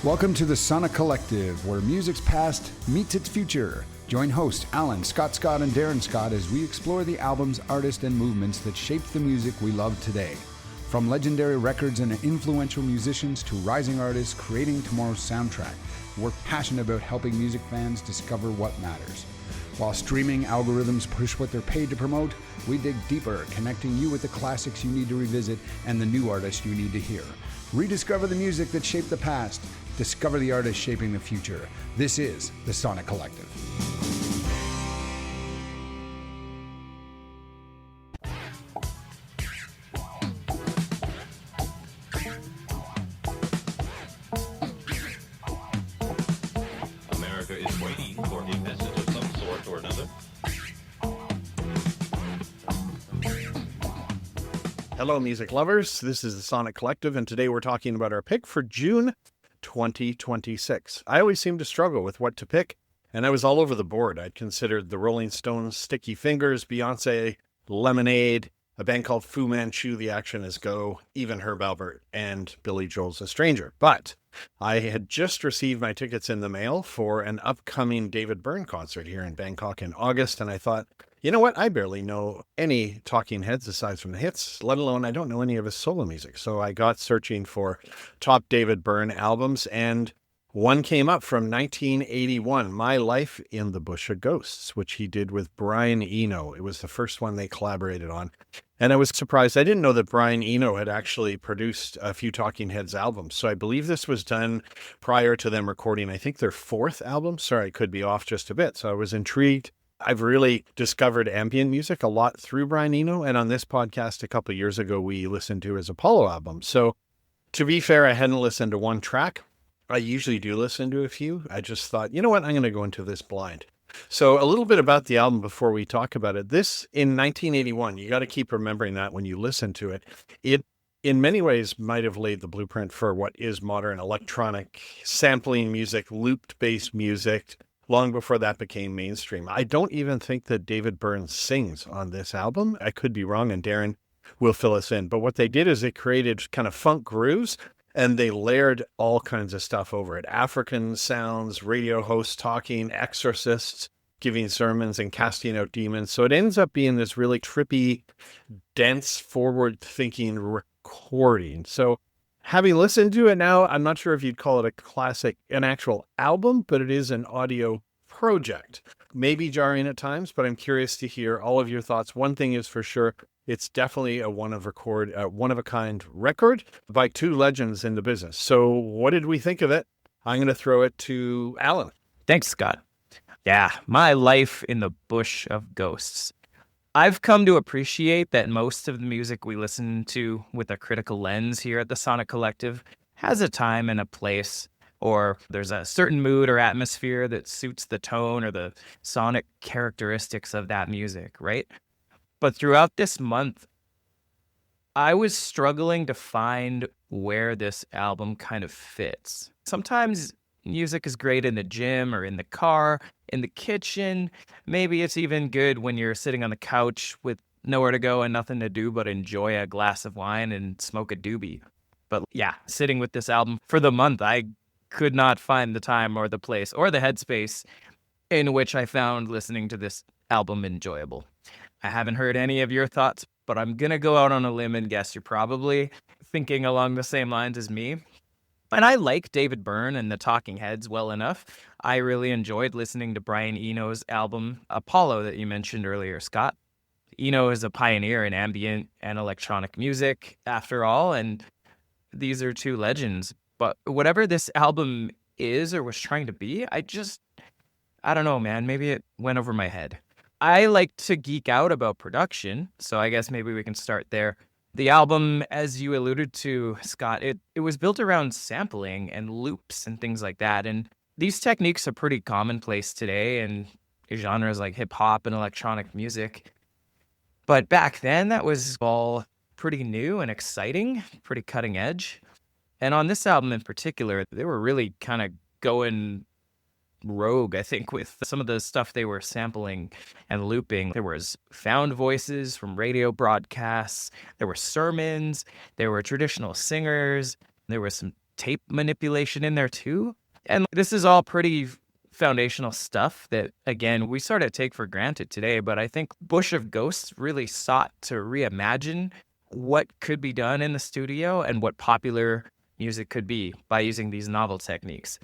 Welcome to the Sonic Collective, where music's past meets its future. Join hosts Alain, Scott, and Darren Scott as we explore the albums, artists, and movements that shaped the music we love today. From legendary records and influential musicians to rising artists creating tomorrow's soundtrack, we're passionate about helping music fans discover what matters. While streaming algorithms push what they're paid to promote, we dig deeper, connecting you with the classics you need to revisit and the new artists you need to hear. Rediscover the music that shaped the past. Discover the artists shaping the future. This is the Sonic Collective. America is waiting for a message of some sort or another. Hello, music lovers. This is the Sonic Collective, and today we're talking about our pick for June 2026. I always seem to struggle with what to pick, and I was all over the board. I'd considered the Rolling Stones' Sticky Fingers, Beyonce, Lemonade, a band called Fu Manchu, The Action Is Go, even Herb Alpert, and Billy Joel's A Stranger. But I had just received my tickets in the mail for an upcoming David Byrne concert here in Bangkok in August, and I thought, you know what? I barely know any Talking Heads aside from the hits, let alone I don't know any of his solo music. So I got searching for top David Byrne albums, and one came up from 1981, My Life in the Bush of Ghosts, which he did with Brian Eno. It was the first one they collaborated on. And I was surprised. I didn't know that Brian Eno had actually produced a few Talking Heads albums. So I believe this was done prior to them recording, I think, their fourth album. Sorry, I could be off just a bit. So I was intrigued. I've really discovered ambient music a lot through Brian Eno. And on this podcast a couple of years ago, we listened to his Apollo album. So to be fair, I hadn't listened to one track. I usually do listen to a few. I just thought, you know what? I'm going to go into this blind. So a little bit about the album before we talk about it. This in 1981, you got to keep remembering that when you listen to it. It in many ways might have laid the blueprint for what is modern electronic sampling music, looped-based music, long before that became mainstream. I don't even think that David Byrne sings on this album. I could be wrong, and Darren will fill us in. But what they did is they created kind of funk grooves, and they layered all kinds of stuff over it. African sounds, radio hosts talking, exorcists giving sermons and casting out demons. So it ends up being this really trippy, dense, forward-thinking recording. So having listened to it now, I'm not sure if you'd call it a classic, an actual album, but it is an audio project. Maybe jarring at times, but I'm curious to hear all of your thoughts. One thing is for sure, it's definitely a one-of-a-kind record by two legends in the business. So what did we think of it? I'm going to throw it to Alain. Thanks, Scott. Yeah, My Life in the Bush of Ghosts. I've come to appreciate that most of the music we listen to with a critical lens here at the Sonic Collective has a time and a place, or there's a certain mood or atmosphere that suits the tone or the sonic characteristics of that music, right? But throughout this month, I was struggling to find where this album kind of fits. Sometimes music is great in the gym or in the car, in the kitchen. Maybe it's even good when you're sitting on the couch with nowhere to go and nothing to do but enjoy a glass of wine and smoke a doobie. But yeah, sitting with this album for the month, I could not find the time or the place or the headspace in which I found listening to this album enjoyable. I haven't heard any of your thoughts, but I'm going to go out on a limb and guess you're probably thinking along the same lines as me. And I like David Byrne and the Talking Heads well enough. I really enjoyed listening to Brian Eno's album, Apollo, that you mentioned earlier, Scott. Eno is a pioneer in ambient and electronic music, after all, and these are two legends. But whatever this album is or was trying to be, I don't know, man. Maybe it went over my head. I like to geek out about production, so I guess maybe we can start there. The album, as you alluded to, Scott, it was built around sampling and loops and things like that. And these techniques are pretty commonplace today in genres like hip-hop and electronic music. But back then, that was all pretty new and exciting, pretty cutting edge. And on this album in particular, they were really kind of going rogue, I think, with some of the stuff they were sampling and looping. There was found voices from radio broadcasts, there were sermons, there were traditional singers, there was some tape manipulation in there too. And this is all pretty foundational stuff that, again, we sort of take for granted today. But I think Bush of Ghosts really sought to reimagine what could be done in the studio and what popular music could be by using these novel techniques.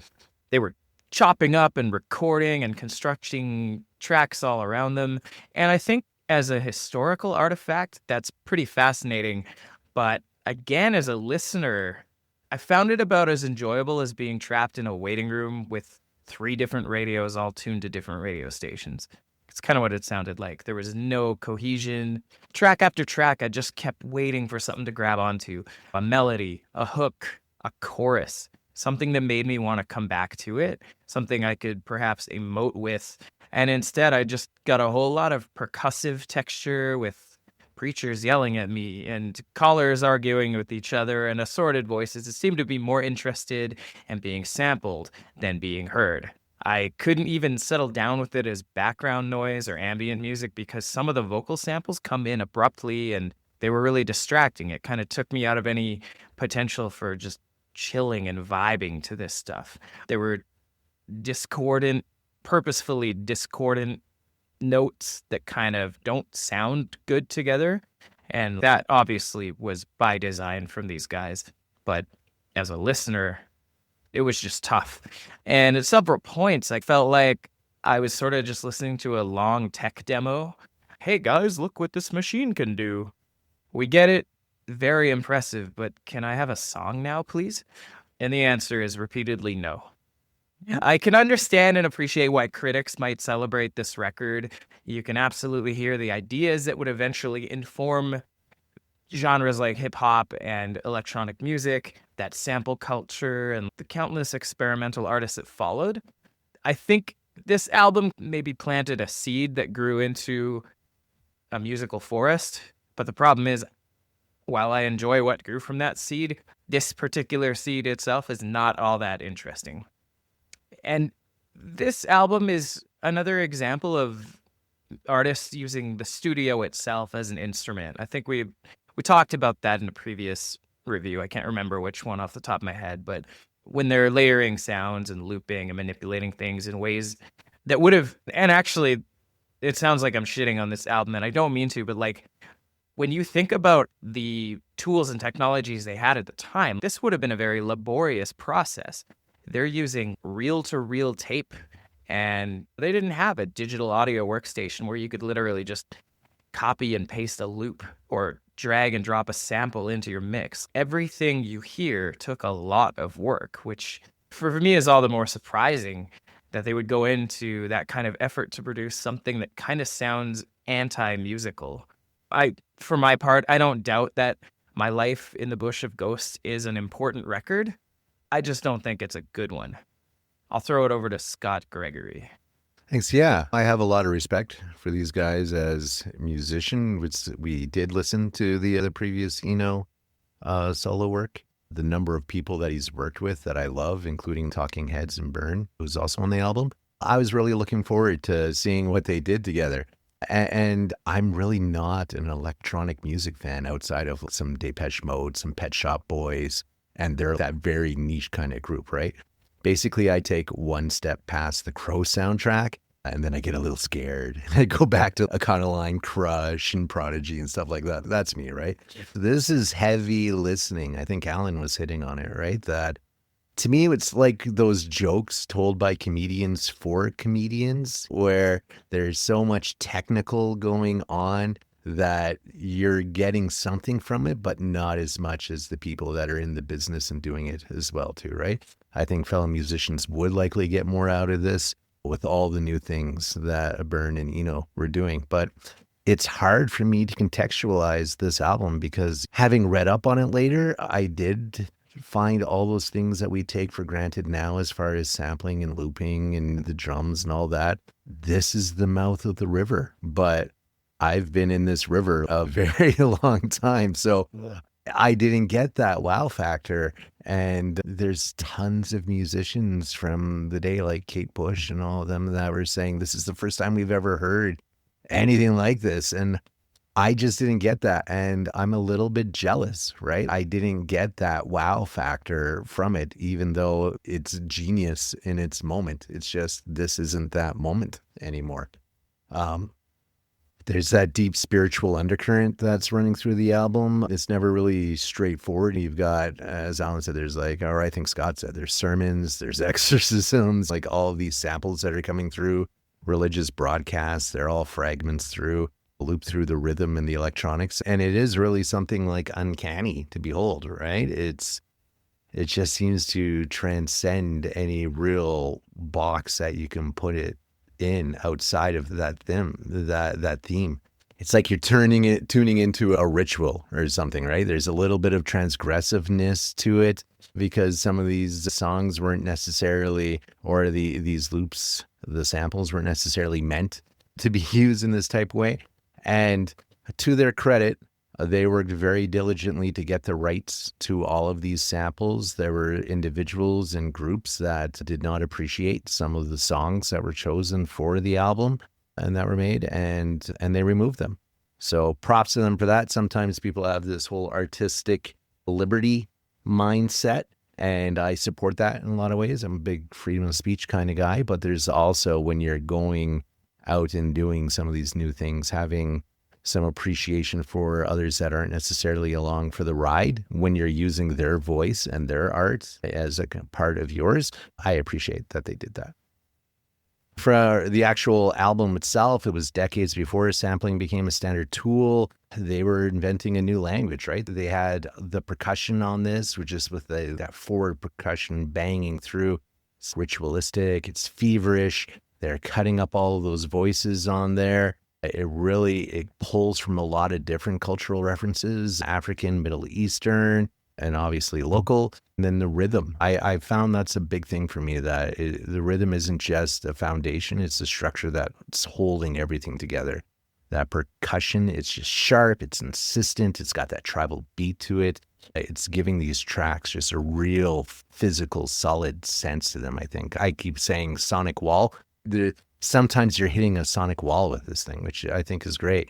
They were chopping up and recording and constructing tracks all around them. And I think as a historical artifact, that's pretty fascinating. But again, as a listener, I found it about as enjoyable as being trapped in a waiting room with 3 different radios all tuned to different radio stations. It's kind of what it sounded like. There was no cohesion. Track after track, I just kept waiting for something to grab onto. A melody, a hook, a chorus, something that made me want to come back to it, something I could perhaps emote with. And instead, I just got a whole lot of percussive texture with preachers yelling at me and callers arguing with each other and assorted voices that seemed to be more interested in being sampled than being heard. I couldn't even settle down with it as background noise or ambient music because some of the vocal samples come in abruptly and they were really distracting. It kind of took me out of any potential for just chilling and vibing to this stuff. There were purposefully discordant notes that kind of don't sound good together. And that obviously was by design from these guys. But as a listener, it was just tough. And at several points, I felt like I was sort of just listening to a long tech demo. Hey guys, look what this machine can do. We get it. Very impressive, but can I have a song now, please? And the answer is repeatedly no. I can understand and appreciate why critics might celebrate this record. You can absolutely hear the ideas that would eventually inform genres like hip-hop and electronic music, that sample culture, and the countless experimental artists that followed. I think this album maybe planted a seed that grew into a musical forest, but the problem is, while I enjoy what grew from that seed, this particular seed itself is not all that interesting. And this album is another example of artists using the studio itself as an instrument. I think we talked about that in a previous review. I can't remember which one off the top of my head, but when they're layering sounds and looping and manipulating things in ways that would have, and actually, it sounds like I'm shitting on this album, and I don't mean to, but like, when you think about the tools and technologies they had at the time, this would have been a very laborious process. They're using reel-to-reel tape, and they didn't have a digital audio workstation where you could literally just copy and paste a loop or drag and drop a sample into your mix. Everything you hear took a lot of work, which for me is all the more surprising that they would go into that kind of effort to produce something that kind of sounds anti-musical. For my part, I don't doubt that My Life in the Bush of Ghosts is an important record. I just don't think it's a good one. I'll throw it over to Scott Gregory. Thanks. Yeah, I have a lot of respect for these guys as a musician, which we did listen to the previous Eno solo work. The number of people that he's worked with that I love, including Talking Heads and Byrne, who's also on the album. I was really looking forward to seeing what they did together. And I'm really not an electronic music fan outside of some Depeche Mode, some Pet Shop Boys, and they're that very niche kind of group, right? Basically, I take one step past the Crow soundtrack, and then I get a little scared. I go back to Econoline, Crush, and Prodigy and stuff like that. That's me, right? This is heavy listening. I think Alain was hitting on it, right? That to me, it's like those jokes told by comedians for comedians, where there's so much technical going on that you're getting something from it, but not as much as the people that are in the business and doing it as well, too, right? I think fellow musicians would likely get more out of this with all the new things that Byrne and Eno were doing. But it's hard for me to contextualize this album because having read up on it later, I did find all those things that we take for granted now as far as sampling and looping and the drums and all that. This is the mouth of the river, but I've been in this river a very long time, so I didn't get that wow factor. And there's tons of musicians from the day like Kate Bush and all of them that were saying this is the first time we've ever heard anything like this. And I just didn't get that. And I'm a little bit jealous, right? I didn't get that wow factor from it, even though it's genius in its moment. It's just, this isn't that moment anymore. There's that deep spiritual undercurrent that's running through the album. It's never really straightforward. You've got, as Alan said, there's like, or I think Scott said, there's sermons, there's exorcisms, like all of these samples that are coming through, religious broadcasts, they're all fragments through, loop through the rhythm and the electronics. And it is really something like uncanny to behold, right? It just seems to transcend any real box that you can put it in outside of that theme. It's like you're tuning into a ritual or something, right? There's a little bit of transgressiveness to it because some of these songs weren't necessarily, or these loops, the samples weren't necessarily meant to be used in this type of way. And to their credit, they worked very diligently to get the rights to all of these samples. There were individuals and groups that did not appreciate some of the songs that were chosen for the album and that were made, and they removed them. So props to them for that. Sometimes people have this whole artistic liberty mindset, and I support that in a lot of ways. I'm a big freedom of speech kind of guy, but there's also, when you're going out and doing some of these new things, having some appreciation for others that aren't necessarily along for the ride. When you're using their voice and their art as a part of yours, I appreciate that they did that. For the actual album itself, it was decades before sampling became a standard tool. They were inventing a new language, right? They had the percussion on this, which is with that forward percussion banging through. It's ritualistic, it's feverish. They're cutting up all of those voices on there. It pulls from a lot of different cultural references, African, Middle Eastern, and obviously local. And then the rhythm. I found that's a big thing for me, that the rhythm isn't just a foundation, it's the structure that's holding everything together. That percussion, it's just sharp, it's insistent, it's got that tribal beat to it. It's giving these tracks just a real physical, solid sense to them, I think. I keep saying sonic wall. Sometimes you're hitting a sonic wall with this thing, which I think is great.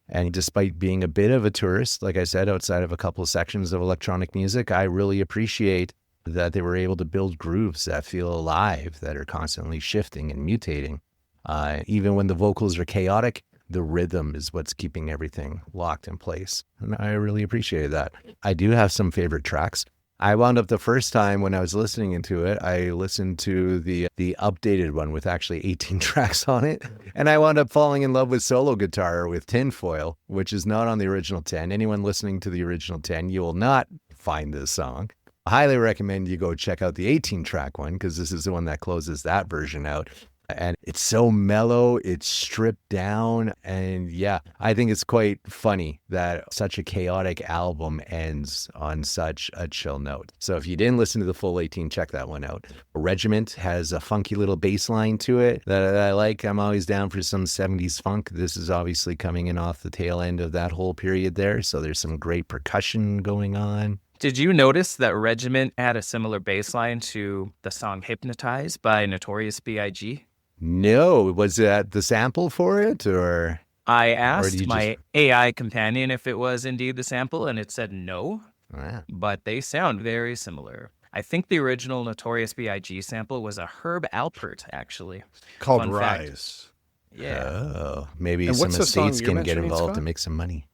And despite being a bit of a tourist, like I said, outside of a couple of sections of electronic music, I really appreciate that they were able to build grooves that feel alive, that are constantly shifting and mutating. Even when the vocals are chaotic, the rhythm is what's keeping everything locked in place. And I really appreciate that. I do have some favorite tracks. I wound up the first time when I was listening into it, I listened to the updated one with actually 18 tracks on it. And I wound up falling in love with solo guitar with Tinfoil, which is not on the original 10. Anyone listening to the original 10, you will not find this song. I highly recommend you go check out the 18 track one, because this is the one that closes that version out. And it's so mellow, it's stripped down. And yeah, I think it's quite funny that such a chaotic album ends on such a chill note. So if you didn't listen to the full 18, check that one out. Regiment has a funky little bass line to it that I like. I'm always down for some 70s funk. This is obviously coming in off the tail end of that whole period there. So there's some great percussion going on. Did you notice that Regiment had a similar bass line to the song Hypnotize by Notorious B.I.G.? No, was that the sample for it, or? I asked my AI companion if it was indeed the sample, and it said no. Wow. But they sound very similar. I think the original Notorious B.I.G. sample was a Herb Alpert, actually. Called Fun Rise. Fact. Yeah. Oh, maybe And some what's the song estates you're can get mentioning, involved Scott? to make some money.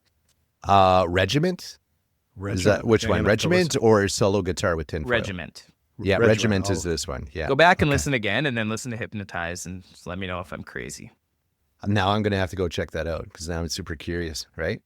Regiment? Is that which Okay, one? I'm gonna have to Regiment or solo guitar with tinfoil? Regiment. Yeah, Regiment. Regiment is this one. Yeah. Go back and listen again, and then listen to Hypnotize, and just let me know if I'm crazy. Now I'm going to have to go check that out, because now I'm super curious, right?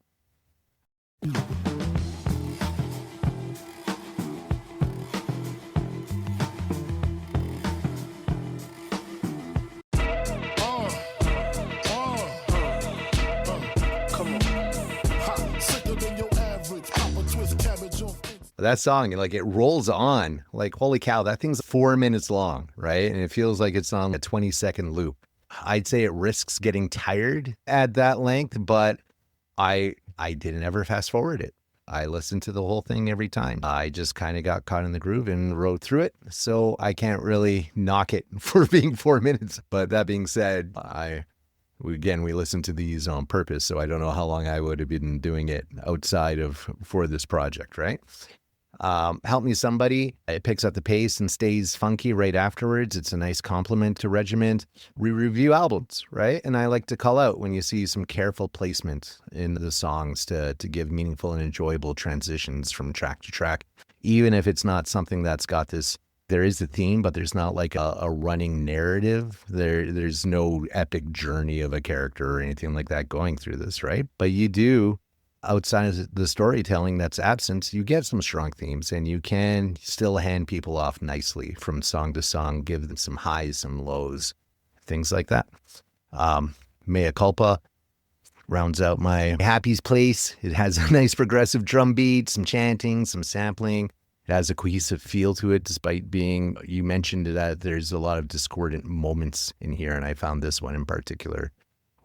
That song, like, it rolls on. Like, holy cow, that thing's 4 minutes long, right? And it feels like it's on a 20-second loop. I'd say it risks getting tired at that length, but I didn't ever fast forward it. I listened to the whole thing every time. I just kind of got caught in the groove and rode through it. So I can't really knock it for being 4 minutes. But that being said, I Again, we listen to these on purpose, so I don't know how long I would have been doing it outside of for this project, right? Help Me Somebody, it picks up the pace and stays funky right afterwards. It's a nice compliment to Regiment. We review albums, right? And I like to call out when you see some careful placement in the songs to give meaningful and enjoyable transitions from track to track, even if it's not something that's got this. There is a theme, but there's not like a running narrative. There's no epic journey of a character or anything like that going through this, right? But you do, outside of the storytelling that's absent, you get some strong themes, and you can still hand people off nicely from song to song, give them some highs, some lows, things like that. Mea Culpa rounds out my happy place. It has a nice progressive drum beat, some chanting, some sampling. It has a cohesive feel to it, despite being, you mentioned that there's a lot of discordant moments in here, and I found this one in particular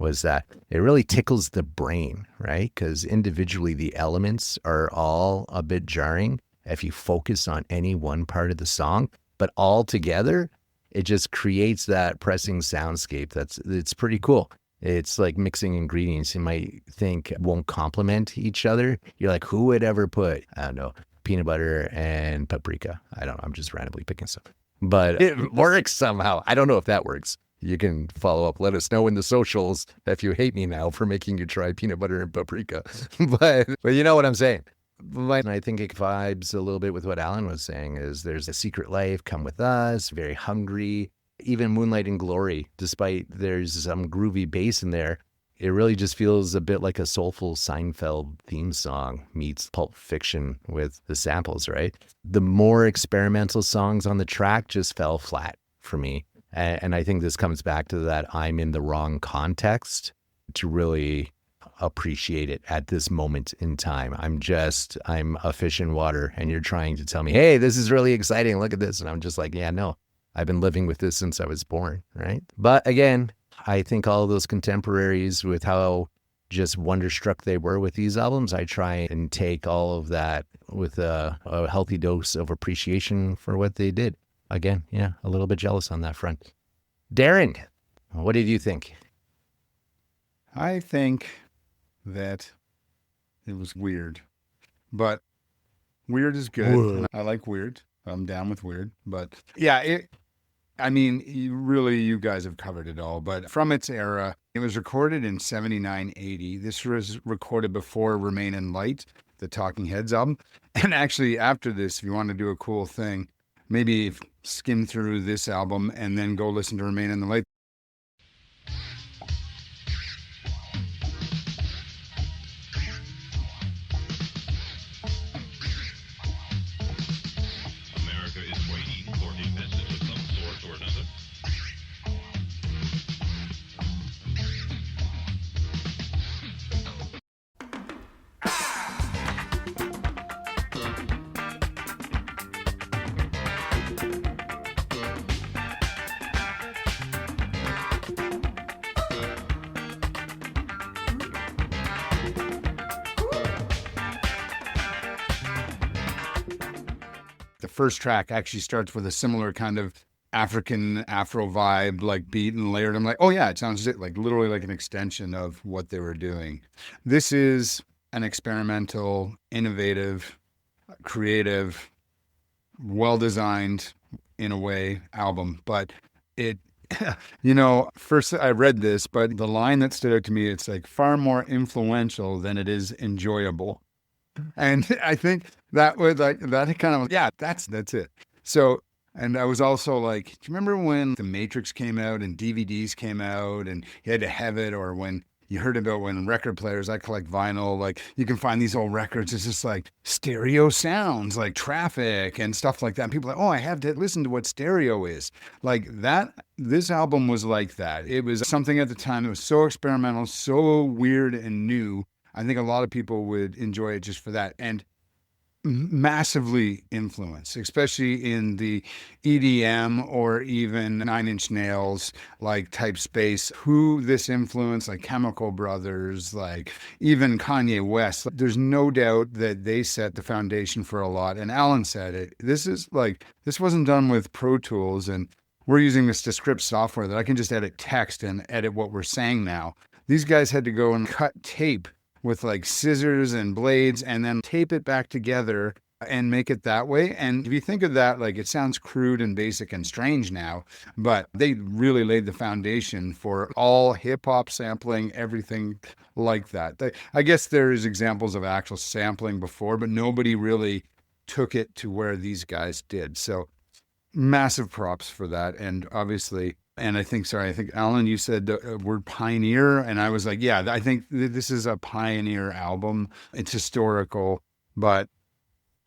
was that it really tickles the brain, right? Because individually the elements are all a bit jarring if you focus on any one part of the song, but all together, it just creates that pressing soundscape it's pretty cool. It's like mixing ingredients you might think won't complement each other. You're like, who would ever put, I don't know, peanut butter and paprika? I don't know. I'm just randomly picking stuff. But it works somehow. I don't know if that works. You can follow up. Let us know in the socials if you hate me now for making you try peanut butter and paprika. but you know what I'm saying. But I think it vibes a little bit with what Alain was saying is there's a secret life, come with us, very hungry. Even Moonlight and Glory, despite there's some groovy bass in there, it really just feels a bit like a soulful Seinfeld theme song meets Pulp Fiction with the samples, right? The more experimental songs on the track just fell flat for me. And I think this comes back to that I'm in the wrong context to really appreciate it at this moment in time. I'm a fish in water, and you're trying to tell me, hey, this is really exciting. Look at this. And I'm just like, yeah, no, I've been living with this since I was born, right? But again, I think all of those contemporaries, with how just wonderstruck they were with these albums, I try and take all of that with a healthy dose of appreciation for what they did. Again, yeah, a little bit jealous on that front. Darren, what did you think? I think that it was weird, but weird is good. Whoa. I like weird. I'm down with weird, but yeah, you guys have covered it all, but from its era, it was recorded in 79-80. This was recorded before Remain in Light, the Talking Heads album. And actually after this, if you want to do a cool thing, maybe skim through this album and then go listen to Remain in the Light. America is waiting for a message of some sort or another. The first track actually starts with a similar kind of African Afro vibe, like beat and layered. I'm like, oh yeah, it sounds like literally like an extension of what they were doing. This is an experimental, innovative, creative, well-designed in a way album, but it, first I read this, but the line that stood out to me, it's like far more influential than it is enjoyable. And I think that was like, that kind of, yeah, that's it. So, and I was also like, do you remember when The Matrix came out and DVDs came out and you had to have it, or when you heard about when record players, I collect vinyl, like you can find these old records, it's just like stereo sounds, like Traffic and stuff like that. And people are like, oh, I have to listen to what stereo is. Like that, this album was like that. It was something at the time that was so experimental, so weird and new. I think a lot of people would enjoy it just for that, and massively influenced, especially in the EDM or even Nine Inch Nails, like type space, who this influenced, like Chemical Brothers, like even Kanye West. There's no doubt that they set the foundation for a lot. And Alain said it. This wasn't done with Pro Tools and we're using this Descript software that I can just edit text and edit what we're saying now. These guys had to go and cut tape with like scissors and blades and then tape it back together and make it that way. And if you think of that, like, it sounds crude and basic and strange now, but they really laid the foundation for all hip hop sampling, everything like that. I guess there's examples of actual sampling before, but nobody really took it to where these guys did. So massive props for that. And obviously, and I think Alain, you said the word pioneer. And I was like, yeah, I think this is a pioneer album. It's historical, but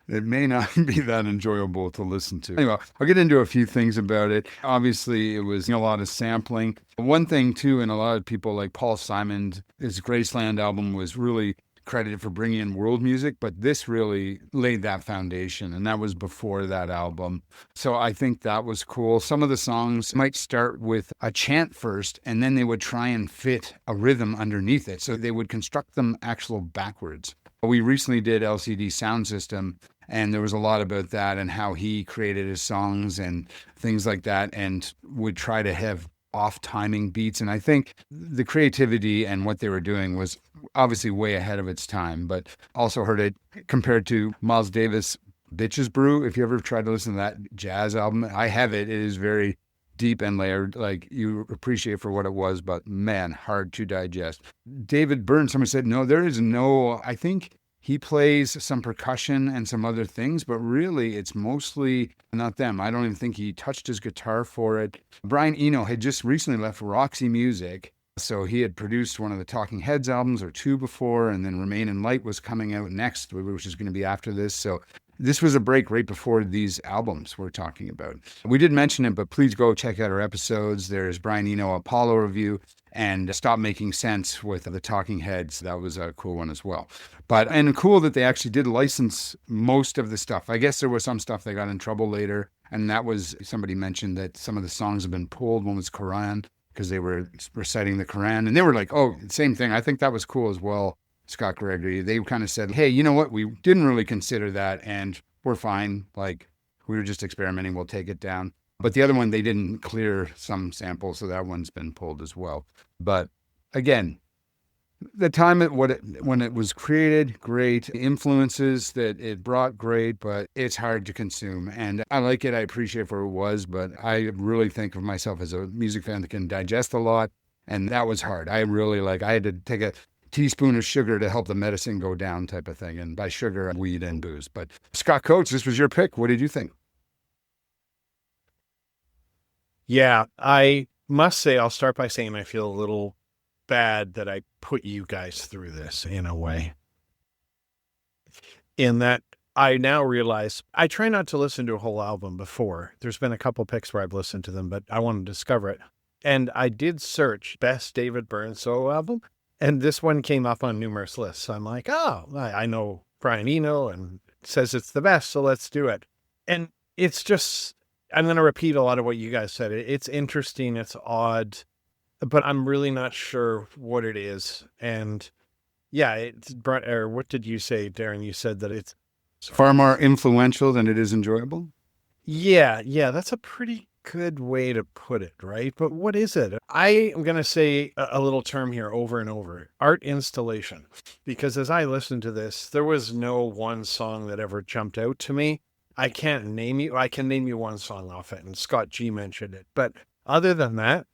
it may not be that enjoyable to listen to. Anyway, I'll get into a few things about it. Obviously, it was a lot of sampling. One thing, too, and a lot of people like Paul Simon, his Graceland album was really credited for bringing in world music, but this really laid that foundation, and that was before that album. So I think that was cool. Some of the songs might start with a chant first, and then they would try and fit a rhythm underneath it. So they would construct them actual backwards. We recently did LCD Sound System, and there was a lot about that and how he created his songs and things like that, and would try to have off-timing beats. And I think the creativity and what they were doing was obviously way ahead of its time, but also heard it compared to Miles Davis' Bitches Brew. If you ever tried to listen to that jazz album, I have it. It is very deep and layered, like you appreciate for what it was, but man, hard to digest. David Byrne, someone said, no, there is no, I think he plays some percussion and some other things, but really it's mostly not them. I don't even think he touched his guitar for it. Brian Eno had just recently left Roxy Music, so he had produced one of the Talking Heads albums or two before, and then Remain in Light was coming out next, which is going to be after this. So this was a break right before these albums we're talking about. We did mention it, but please go check out our episodes. There's Brian Eno Apollo review and Stop Making Sense with the Talking Heads. That was a cool one as well. And cool that they actually did license most of the stuff. I guess there was some stuff they got in trouble later, and that was, somebody mentioned that some of the songs have been pulled. One was Quran, because they were reciting the Quran, and they were like, oh, same thing. I think that was cool as well. Scott Gregory, they kind of said, hey, you know what? We didn't really consider that, and we're fine. Like, we were just experimenting. We'll take it down. But the other one, they didn't clear some samples, so that one's been pulled as well. But again, the time when it was created, great. Influences that it brought, great, but it's hard to consume. And I like it. I appreciate it for what it was, but I really think of myself as a music fan that can digest a lot, and that was hard. I had to take a teaspoon of sugar to help the medicine go down type of thing. And by sugar, weed and booze. But Scott Coates, this was your pick. What did you think? Yeah, I must say, I'll start by saying I feel a little bad that I put you guys through this in a way. In that I now realize I try not to listen to a whole album before. There's been a couple picks where I've listened to them, but I want to discover it. And I did search best David Byrne solo album, and this one came up on numerous lists. So I'm like, oh, I know Brian Eno and says it's the best, so let's do it. And it's just, I'm going to repeat a lot of what you guys said. It's interesting, it's odd, but I'm really not sure what it is. And yeah, or what did you say, Darren? You said that it's far more influential than it is enjoyable. Yeah, that's a pretty good way to put it, right? But what is it? I am going to say a little term here over and over, art installation, because as I listened to this, there was no one song that ever jumped out to me. I can name you one song off it, and Scott G mentioned it. But other than that,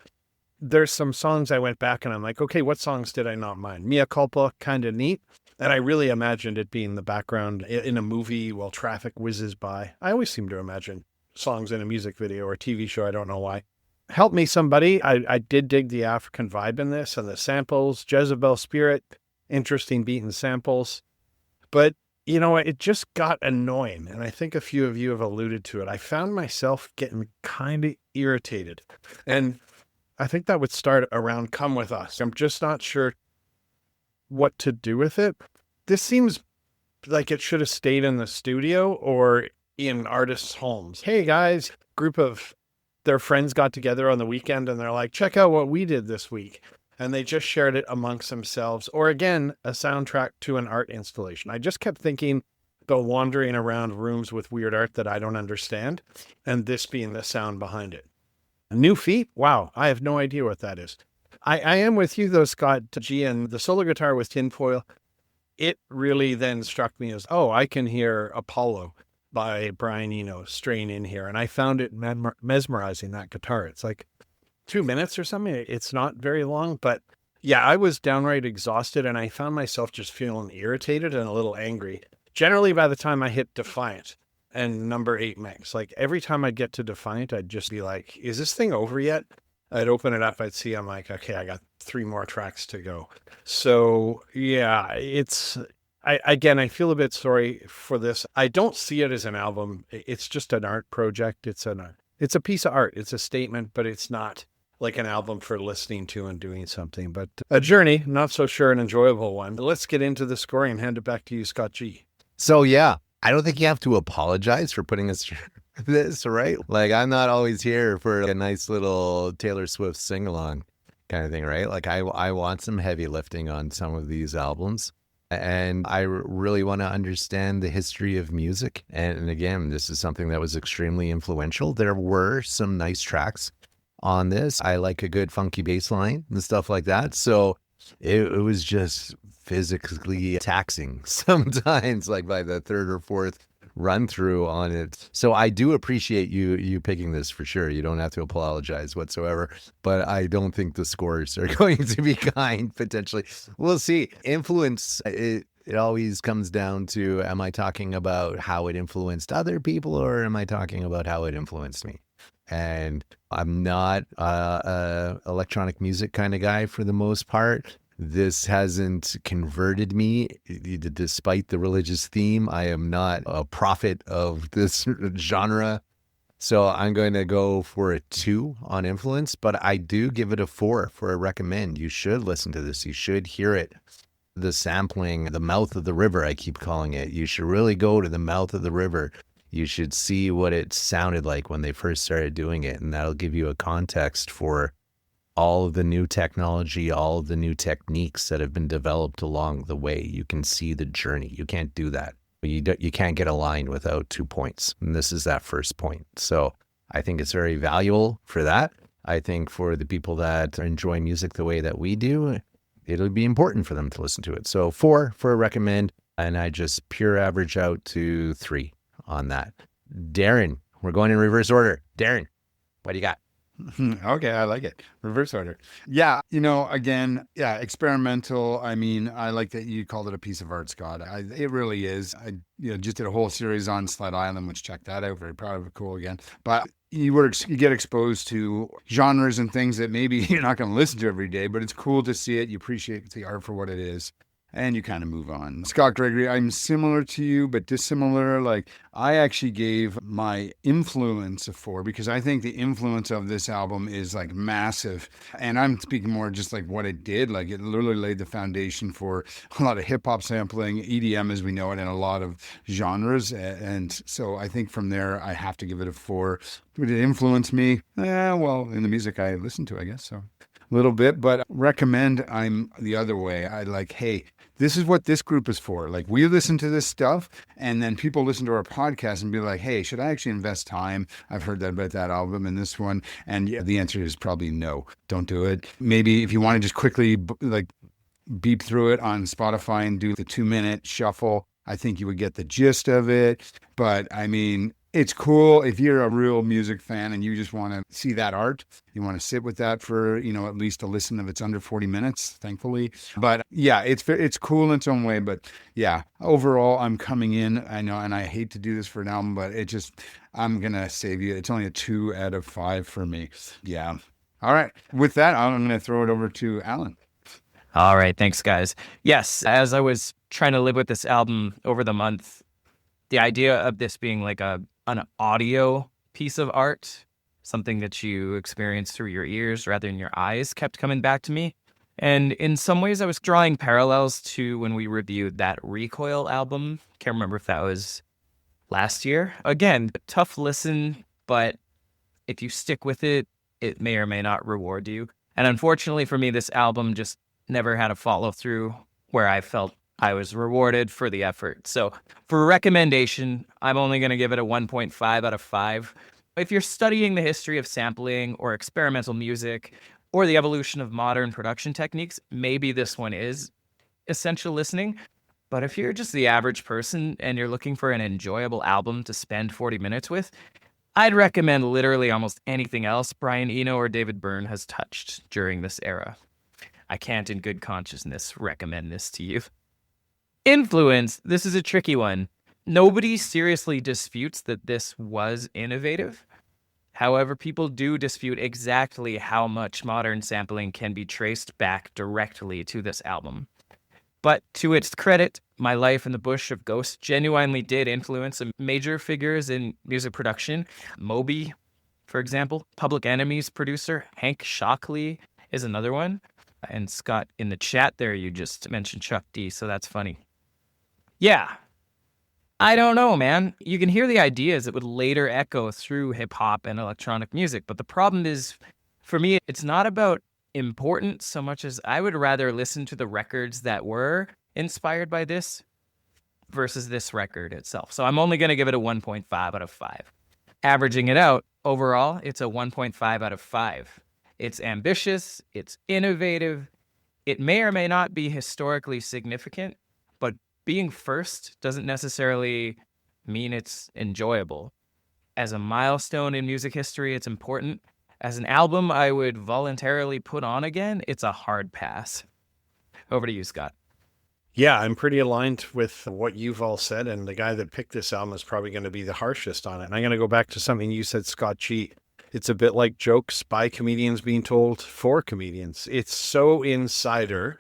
there's some songs I went back and I'm like, okay, what songs did I not mind? Mea Culpa, kind of neat. And I really imagined it being the background in a movie while traffic whizzes by. I always seem to imagine songs in a music video or TV show. I don't know why. Help Me Somebody. I did dig the African vibe in this and the samples. Jezebel Spirit, interesting beat and samples. But you know, it just got annoying. And I think a few of you have alluded to it. I found myself getting kind of irritated. And I think that would start around Come With Us. I'm just not sure what to do with it. This seems like it should have stayed in the studio or in artists' homes. Hey guys, group of their friends got together on the weekend and they're like, check out what we did this week. And they just shared it amongst themselves. Or again, a soundtrack to an art installation. I just kept thinking about wandering around rooms with weird art that I don't understand, and this being the sound behind it. New Feet? Wow, I have no idea what that is. I am with you though, Scott G, and the solo guitar with tinfoil, it really then struck me as, oh, I can hear Apollo by Brian Eno straying in here. And I found it mesmerizing, that guitar. It's like 2 minutes or something. It's not very long, but yeah, I was downright exhausted and I found myself just feeling irritated and a little angry. Generally, by the time I hit Defiant and number 8 mix, like every time I'd get to Defiant, I'd just be like, is this thing over yet? I'd open it up, I'd see, I'm like, okay, I got 3 more tracks to go. So yeah, again, I feel a bit sorry for this. I don't see it as an album. It's just an art project. It's a piece of art. It's a statement, but it's not like an album for listening to and doing something, but a journey, not so sure an enjoyable one. Let's get into the scoring and hand it back to you, Scott G. So yeah, I don't think you have to apologize for putting us through this, right? Like, I'm not always here for a nice little Taylor Swift sing-along kind of thing, right? Like, I want some heavy lifting on some of these albums. And I really want to understand the history of music. And again, this is something that was extremely influential. There were some nice tracks on this. I like a good funky bass line and stuff like that. So it was just physically taxing sometimes, like by the third or fourth run through on it. So I do appreciate you picking this for sure. You don't have to apologize whatsoever, but I don't think the scores are going to be kind potentially. We'll see. Influence, it always comes down to, am I talking about how it influenced other people or am I talking about how it influenced me? And I'm not a electronic music kind of guy for the most part. This hasn't converted me, despite the religious theme. I am not a prophet of this genre. So I'm going to go for a 2 on influence, but I do give it a 4 for a recommend. You should listen to this. You should hear it. The sampling, the mouth of the river, I keep calling it. You should really go to the mouth of the river. You should see what it sounded like when they first started doing it. And that'll give you a context for all of the new technology, all of the new techniques that have been developed along the way. You can see the journey. You can't do that. You can't get a line without 2 points. And this is that first point. So I think it's very valuable for that. I think for the people that enjoy music the way that we do, it'll be important for them to listen to it. So 4 for a recommend, and I just pure average out to 3 on that. Darren, we're going in reverse order. Darren, what do you got? Okay, I like it. Reverse order. Yeah, again, experimental. I mean, I like that you called it a piece of art, Scott. It really is. I just did a whole series on Sled Island, which check that out. Very proud of it. Cool again. But you get exposed to genres and things that maybe you're not going to listen to every day, but it's cool to see it. You appreciate the art for what it is. And you kind of move on. Scott Gregory, I'm similar to you, but dissimilar. Like, I actually gave my influence a 4 because I think the influence of this album is like massive. And I'm speaking more just like what it did. Like, it literally laid the foundation for a lot of hip hop sampling, EDM as we know it, and a lot of genres. And so I think from there, I have to give it a 4. Did it influence me? Well, in the music I listen to, I guess so. A little bit, but recommend, I'm the other way. I like, hey, this is what this group is for. Like, we listen to this stuff, and then people listen to our podcast and be like, hey, should I actually invest time? I've heard that about that album and this one. And yeah, the answer is probably no. Don't do it. Maybe if you want to just quickly beep through it on Spotify and do the 2-minute shuffle, I think you would get the gist of it. But I mean, it's cool if you're a real music fan and you just want to see that art. You want to sit with that for, at least a listen if it's under 40 minutes, thankfully. But yeah, it's cool in its own way. But yeah, overall, I'm coming in. I know, and I hate to do this for an album, but I'm going to save you. It's only a 2 out of 5 for me. Yeah. All right. With that, I'm going to throw it over to Alain. All right. Thanks, guys. Yes, as I was trying to live with this album over the month, the idea of this being like an audio piece of art, something that you experience through your ears rather than your eyes, kept coming back to me. And in some ways, I was drawing parallels to when we reviewed that Recoil album. Can't remember if that was last year. Again, tough listen, but if you stick with it, it may or may not reward you. And unfortunately for me, this album just never had a follow through where I felt I was rewarded for the effort. So for a recommendation, I'm only going to give it a 1.5 out of 5. If you're studying the history of sampling or experimental music or the evolution of modern production techniques, maybe this one is essential listening. But if you're just the average person and you're looking for an enjoyable album to spend 40 minutes with, I'd recommend literally almost anything else Brian Eno or David Byrne has touched during this era. I can't in good consciousness recommend this to you. Influence, this is a tricky one. Nobody seriously disputes that this was innovative. However, people do dispute exactly how much modern sampling can be traced back directly to this album. But to its credit, My Life in the Bush of Ghosts genuinely did influence some major figures in music production. Moby, for example, Public Enemy's producer, Hank Shockley is another one. And Scott, in the chat there, you just mentioned Chuck D, so that's funny. Yeah, I don't know, man. You can hear the ideas that would later echo through hip-hop and electronic music, but the problem is, for me, it's not about important so much as I would rather listen to the records that were inspired by this versus this record itself. So I'm only going to give it a 1.5 out of 5. Averaging it out, overall, it's a 1.5 out of 5. It's ambitious, it's innovative, it may or may not be historically significant, but being first doesn't necessarily mean it's enjoyable. As a milestone in music history, it's important. As an album I would voluntarily put on again, it's a hard pass. Over to you, Scott. Yeah, I'm pretty aligned with what you've all said, and the guy that picked this album is probably going to be the harshest on it. And I'm going to go back to something you said, Scott G. It's a bit like jokes by comedians being told for comedians. It's so insider.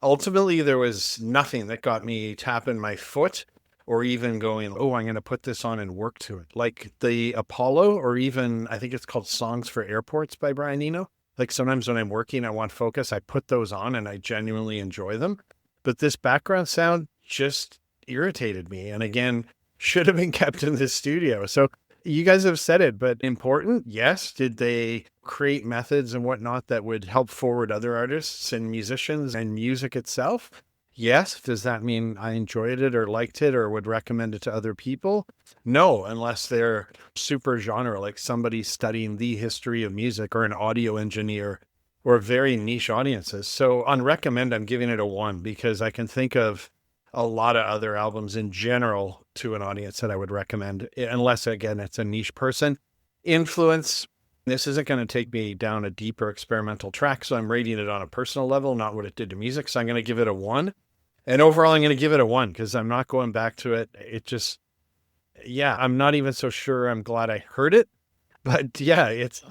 Ultimately, there was nothing that got me tapping my foot or even going, oh, I'm going to put this on and work to it. Like the Apollo, or even, I think it's called Songs for Airports by Brian Eno. Like sometimes when I'm working, I want focus, I put those on and I genuinely enjoy them. But this background sound just irritated me. And again, should have been kept in the studio. So you guys have said it, but important, yes. Did they create methods and whatnot that would help forward other artists and musicians and music itself? Yes. Does that mean I enjoyed it or liked it or would recommend it to other people? No, unless they're super genre, like somebody studying the history of music or an audio engineer or very niche audiences. So on recommend, I'm giving it a 1 because I can think of a lot of other albums in general to an audience that I would recommend, unless, again, it's a niche person. Influence, this isn't going to take me down a deeper experimental track, so I'm rating it on a personal level, not what it did to music, so I'm going to give it a 1. And overall, I'm going to give it a 1 because I'm not going back to it. It just, yeah, I'm not even so sure I'm glad I heard it. But yeah, it's...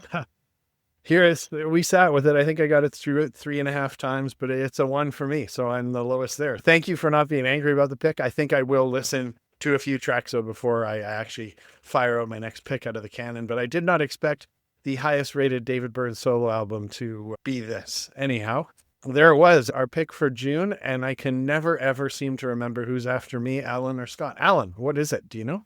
we sat with it. I think I got it through it 3.5 times, but it's a 1 for me. So I'm the lowest there. Thank you for not being angry about the pick. I think I will listen to a few tracks though before I actually fire out my next pick out of the cannon. But I did not expect the highest rated David Byrne solo album to be this. Anyhow, there it was, our pick for June. And I can never, ever seem to remember who's after me, Alan or Scott. Alan, what is it? Do you know?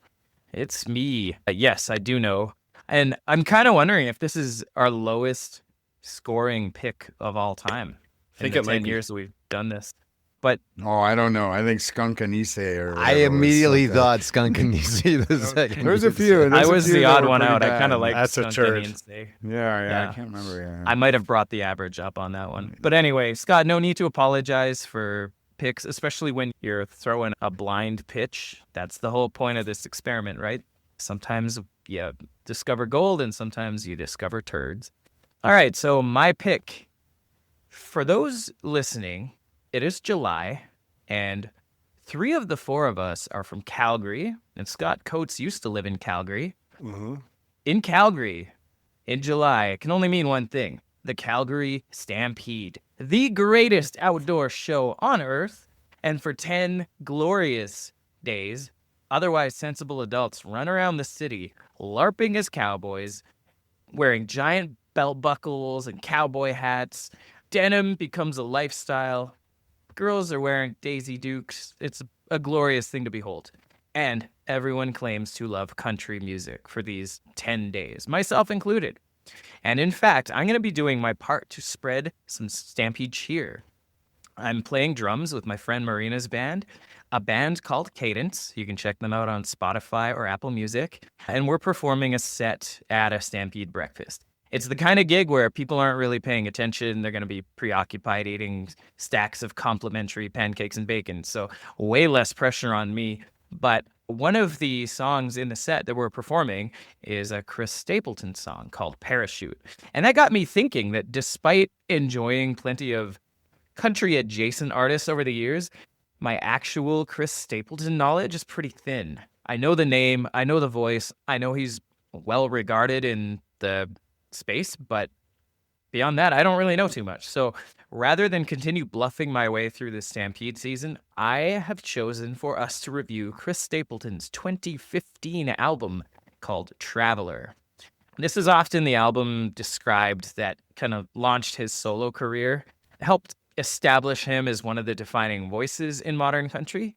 It's me. Yes, I do know. And I'm kind of wondering if this is our lowest scoring pick of all time. I think in it the might 10 be. years that we've done this. But Oh, I don't know. I think Skunk Anise or I whatever was immediately like that. thought Skunk and Yeezy the second. There's a you few. said- There's I a was few the that odd were one pretty out. I bad. kind of like That's a Skunk turd. Indians Day. Yeah, Yeah. I can't remember. Yeah. I might have brought the average up on that one. But anyway, Scott, no need to apologize for picks, especially when you're throwing a blind pitch. That's the whole point of this experiment, right? Sometimes you discover gold and sometimes you discover turds. All right, so my pick. For those listening, it is July, and 3 of the 4 of us are from Calgary, and Scott Coates used to live in Calgary. Mm-hmm. In Calgary, in July, it can only mean one thing: the Calgary Stampede, the greatest outdoor show on Earth. And for 10 glorious days, otherwise sensible adults run around the city, LARPing as cowboys, wearing giant belt buckles and cowboy hats. Denim becomes a lifestyle. Girls are wearing Daisy Dukes. It's a glorious thing to behold. And everyone claims to love country music for these 10 days, myself included. And in fact, I'm going to be doing my part to spread some Stampede cheer. I'm playing drums with my friend Marina's band, a band called Cadence. You can check them out on Spotify or Apple Music. And we're performing a set at a Stampede breakfast. It's the kind of gig where people aren't really paying attention. They're going to be preoccupied eating stacks of complimentary pancakes and bacon. So way less pressure on me. But one of the songs in the set that we're performing is a Chris Stapleton song called Parachute. And that got me thinking that despite enjoying plenty of country-adjacent artists over the years, my actual Chris Stapleton knowledge is pretty thin. I know the name, I know the voice, I know he's well regarded in the space, but beyond that, I don't really know too much. So rather than continue bluffing my way through this Stampede season, I have chosen for us to review Chris Stapleton's 2015 album called Traveler. This is often the album described that kind of launched his solo career, helped establish him as one of the defining voices in modern country.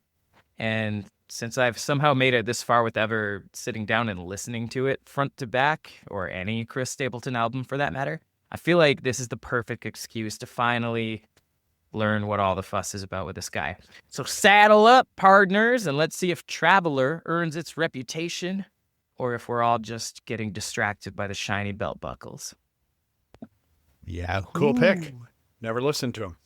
And since I've somehow made it this far with ever sitting down and listening to it front to back, or any Chris Stapleton album for that matter, I feel like this is the perfect excuse to finally learn what all the fuss is about with this guy. So saddle up, partners, and let's see if Traveler earns its reputation, or if we're all just getting distracted by the shiny belt buckles. Yeah. Cool pick. Never listened to him.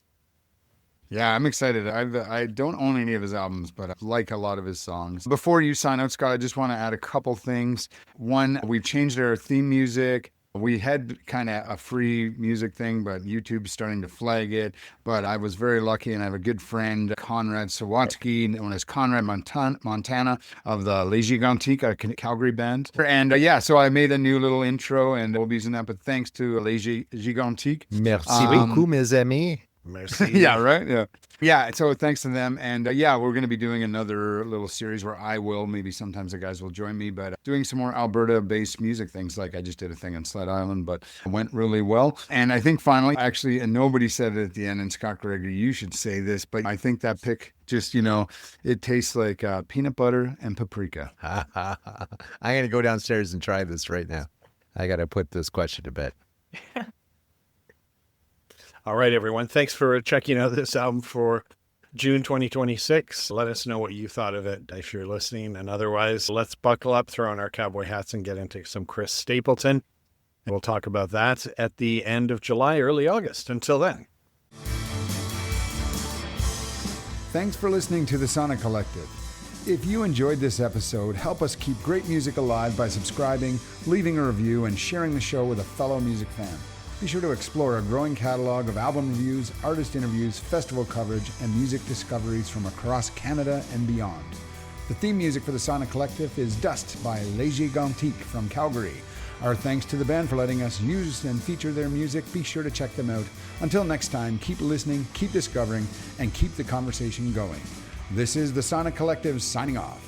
Yeah, I'm excited. I don't own any of his albums, but I like a lot of his songs. Before you sign out, Scott, I just want to add a couple things. One, we've changed our theme music. We had kind of a free music thing, but YouTube's starting to flag it. But I was very lucky, and I have a good friend, Conrad Sawatsky, known as Conrad Montana of the Les Gigantiques, a Calgary band. And so I made a new little intro, and we'll be using that. But thanks to Les Gigantiques. Merci beaucoup, mes amis. Merci. Yeah, right? Yeah. Yeah, so thanks to them. And we're going to be doing another little series where I will, maybe sometimes the guys will join me, but doing some more Alberta-based music things. Like I just did a thing on Sled Island, but it went really well. And I think finally, actually, and nobody said it at the end, and Scott Gregory, you should say this, but I think that pick just, it tastes like peanut butter and paprika. I'm going to go downstairs and try this right now. I got to put this question to bed. All right, everyone. Thanks for checking out this album for June 2026. Let us know what you thought of it if you're listening. And otherwise, let's buckle up, throw on our cowboy hats, and get into some Chris Stapleton. And we'll talk about that at the end of July, early August. Until then. Thanks for listening to the Sonic Collective. If you enjoyed this episode, help us keep great music alive by subscribing, leaving a review, and sharing the show with a fellow music fan. Be sure to explore a growing catalog of album reviews, artist interviews, festival coverage, and music discoveries from across Canada and beyond. The theme music for the Sonic Collective is Dust by Les Gigantiques from Calgary. Our thanks to the band for letting us use and feature their music. Be sure to check them out. Until next time, keep listening, keep discovering, and keep the conversation going. This is the Sonic Collective signing off.